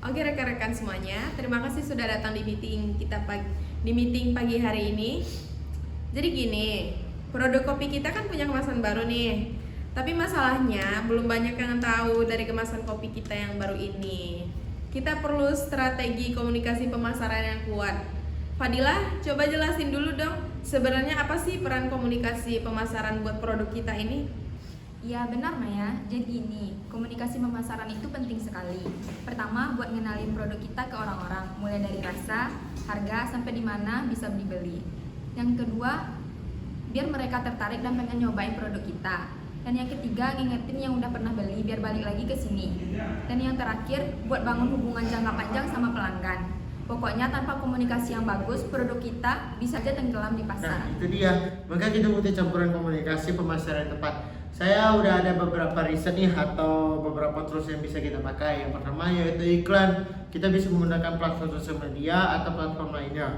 Oke rekan-rekan semuanya, terima kasih sudah datang di meeting di meeting pagi hari ini. Jadi gini, produk kopi kita kan punya kemasan baru nih. Tapi masalahnya belum banyak yang tahu dari kemasan kopi kita yang baru ini. Kita perlu strategi komunikasi pemasaran yang kuat. Fadilah, coba jelasin dulu dong, sebenarnya apa sih peran komunikasi pemasaran buat produk kita ini? Ya benar Maya, jadi gini, komunikasi pemasaran itu penting sekali. Pertama, buat ngenalin produk kita ke orang-orang, mulai dari rasa, harga, sampai di mana bisa dibeli. Yang kedua, biar mereka tertarik dan pengen nyobain produk kita. Dan yang ketiga, ngingetin yang udah pernah beli biar balik lagi ke sini. Dan yang terakhir, buat bangun hubungan jangka panjang sama pelanggan. Pokoknya tanpa komunikasi yang bagus, produk kita bisa aja tenggelam di pasar. Nah, itu dia. Maka kita butuh campuran komunikasi pemasaran yang tepat. Saya udah ada beberapa riset nih atau beberapa tools yang bisa kita pakai. Yang pertama yaitu iklan. Kita bisa menggunakan platform sosial media atau platform lainnya.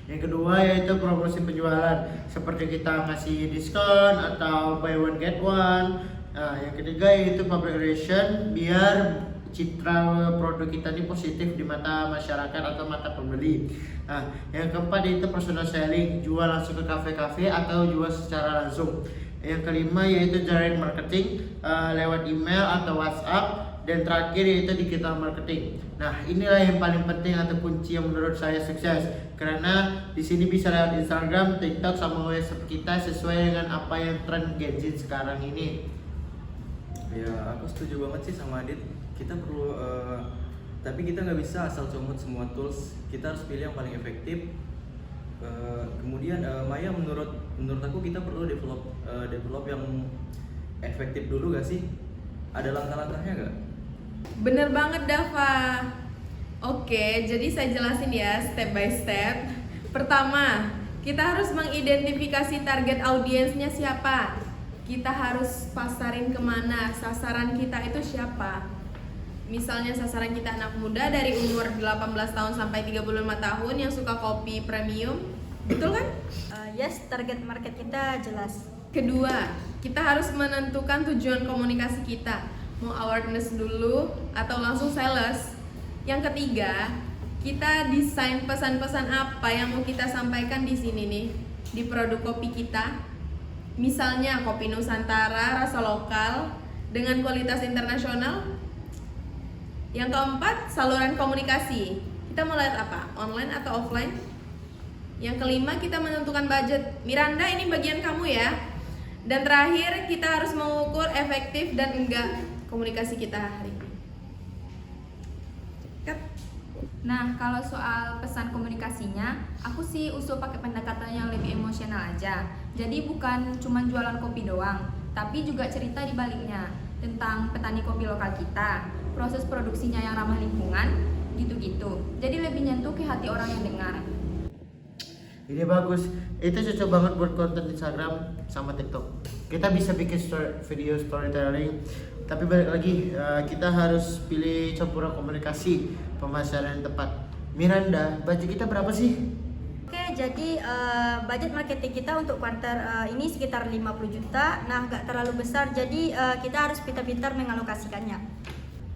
Yang kedua yaitu promosi penjualan, seperti kita ngasih diskon atau buy one get one. Nah, yang ketiga yaitu public relation, biar citra produk kita ini positif di mata masyarakat atau mata pembeli. Nah, yang keempat yaitu personal selling, jual langsung ke kafe-kafe atau jual secara langsung. Yang kelima yaitu direct marketing lewat email atau WhatsApp, dan terakhir yaitu digital marketing. Nah, inilah yang paling penting atau kunci yang menurut saya sukses, karena di sini bisa lewat Instagram, TikTok, sama website kita sesuai dengan apa yang tren Gen Z sekarang ini. Ya, aku setuju banget sih sama Adit. Kita perlu, tapi kita nggak bisa asal comot semua tools. Kita harus pilih yang paling efektif. Kemudian Maya, menurut aku kita perlu develop yang efektif dulu gak sih? Ada langkah-langkahnya gak? Bener banget Dava. Oke, jadi saya jelasin ya step by step. Pertama, kita harus mengidentifikasi target audiensnya siapa. Kita harus pasarin kemana, sasaran kita itu siapa. Misalnya sasaran kita anak muda dari umur 18 tahun sampai 35 tahun yang suka kopi premium. Betul kan? Yes, target market kita jelas. Kedua, kita harus menentukan tujuan komunikasi kita. Mau awareness dulu atau langsung sales. Yang ketiga, kita desain pesan-pesan apa yang mau kita sampaikan di sini nih, di produk kopi kita. Misalnya kopi Nusantara, rasa lokal dengan kualitas internasional. Yang keempat, saluran komunikasi. Kita mau lihat apa? Online atau offline? Yang kelima, kita menentukan budget. Miranda, ini bagian kamu ya. Dan terakhir, kita harus mengukur efektif dan enggak komunikasi kita hari ini. Cut. Nah, kalau soal pesan komunikasinya, aku sih usul pakai pendekatan yang lebih emosional aja. Jadi bukan cuma jualan kopi doang, tapi juga cerita di baliknya tentang petani kopi lokal kita, proses produksinya yang ramah lingkungan, gitu-gitu. Jadi lebih nyentuh ke hati orang yang dengar. Ini bagus, itu cocok banget buat konten Instagram sama TikTok. Kita bisa bikin video storytelling, tapi balik lagi kita harus pilih campuran komunikasi pemasaran yang tepat. Miranda, budget kita berapa sih? Oke, jadi budget marketing kita untuk kuartal ini sekitar 50 juta. Nah, nggak terlalu besar, jadi kita harus pintar-pintar mengalokasikannya.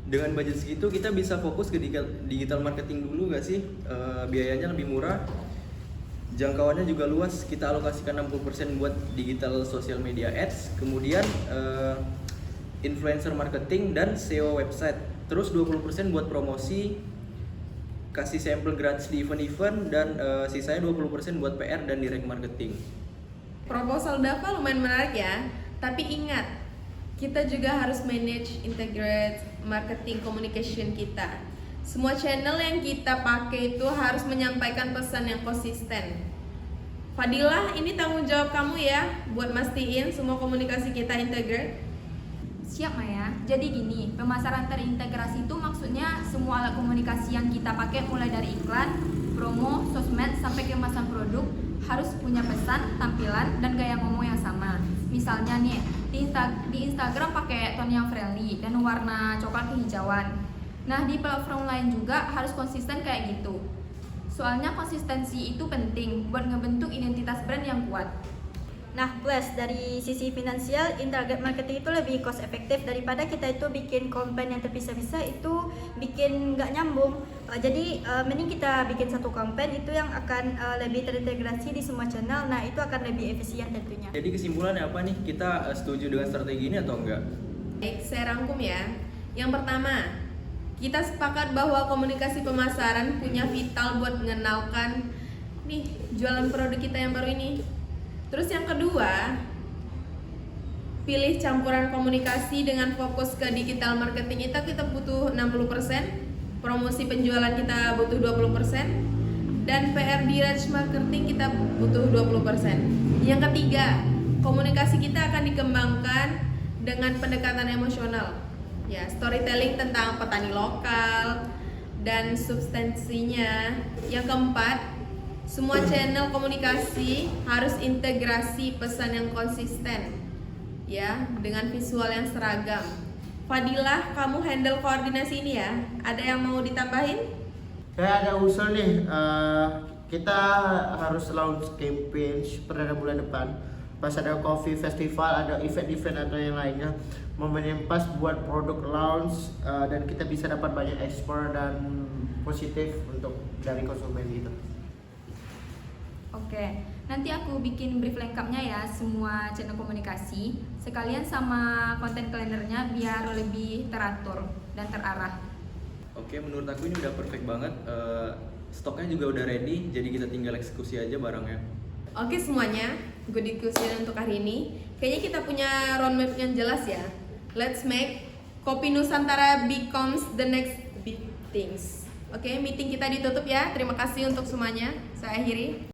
Dengan budget segitu kita bisa fokus ke digital marketing dulu gak sih? Biayanya lebih murah, jangkauannya juga luas. Kita alokasikan 60% buat digital social media ads, kemudian influencer marketing dan SEO website. Terus 20% buat promosi, kasih sampel gratis di event-event, dan sisanya 20% buat PR dan direct marketing. Proposal Dava lumayan menarik ya. Tapi ingat, kita juga harus manage integrate marketing communication kita. Semua channel yang kita pakai itu harus menyampaikan pesan yang konsisten. Fadilah, ini tanggung jawab kamu ya buat mastiin semua komunikasi kita integrate. Siap Maya, jadi gini, pemasaran terintegrasi itu maksudnya semua alat komunikasi yang kita pakai mulai dari iklan, promo, sosmed, sampai kemasan produk harus punya pesan, tampilan, dan gaya ngomong yang sama. Misalnya nih, di Instagram pakai tone yang friendly dan warna coklat kehijauan. Nah, di platform lain juga harus konsisten kayak gitu. Soalnya konsistensi itu penting buat ngebentuk identitas brand yang kuat. Nah, plus dari sisi finansial, internet marketing itu lebih cost efektif daripada kita itu bikin campaign yang terpisah-pisah, itu bikin nggak nyambung. Jadi mending kita bikin satu campaign itu yang akan lebih terintegrasi di semua channel. Nah, itu akan lebih efisien tentunya. Jadi kesimpulannya apa nih? Kita setuju dengan strategi ini atau enggak? Baik, saya rangkum ya. Yang pertama, kita sepakat bahwa komunikasi pemasaran punya vital buat mengenalkan nih jualan produk kita yang baru ini. Terus yang kedua, pilih campuran komunikasi dengan fokus ke digital marketing kita butuh 60%, promosi penjualan kita butuh 20%, dan PR direct marketing kita butuh 20%. Yang ketiga, komunikasi kita akan dikembangkan dengan pendekatan emosional. Ya, storytelling tentang petani lokal dan substansinya. Yang keempat, semua channel komunikasi harus integrasi pesan yang konsisten, ya, dengan visual yang seragam. Fadilah, kamu handle koordinasi ini ya. Ada yang mau ditambahin? Saya ada usul nih, kita harus launch campaign perdana bulan depan. Pas ada coffee festival, ada event-event atau yang lainnya, momen yang pas buat produk launch, dan kita bisa dapat banyak ekspor dan positif untuk dari konsumen gitu. Oke, nanti aku bikin brief lengkapnya ya semua channel komunikasi, sekalian sama konten kalendernya biar lebih teratur dan terarah. Oke, menurut aku ini udah perfect banget. Stoknya juga udah ready, jadi kita tinggal eksekusi aja barangnya. Oke semuanya, good discussion untuk hari ini. Kayaknya kita punya roadmap yang jelas ya. Let's make Kopi Nusantara becomes the next big things. Oke, meeting kita ditutup ya. Terima kasih untuk semuanya. Saya akhiri.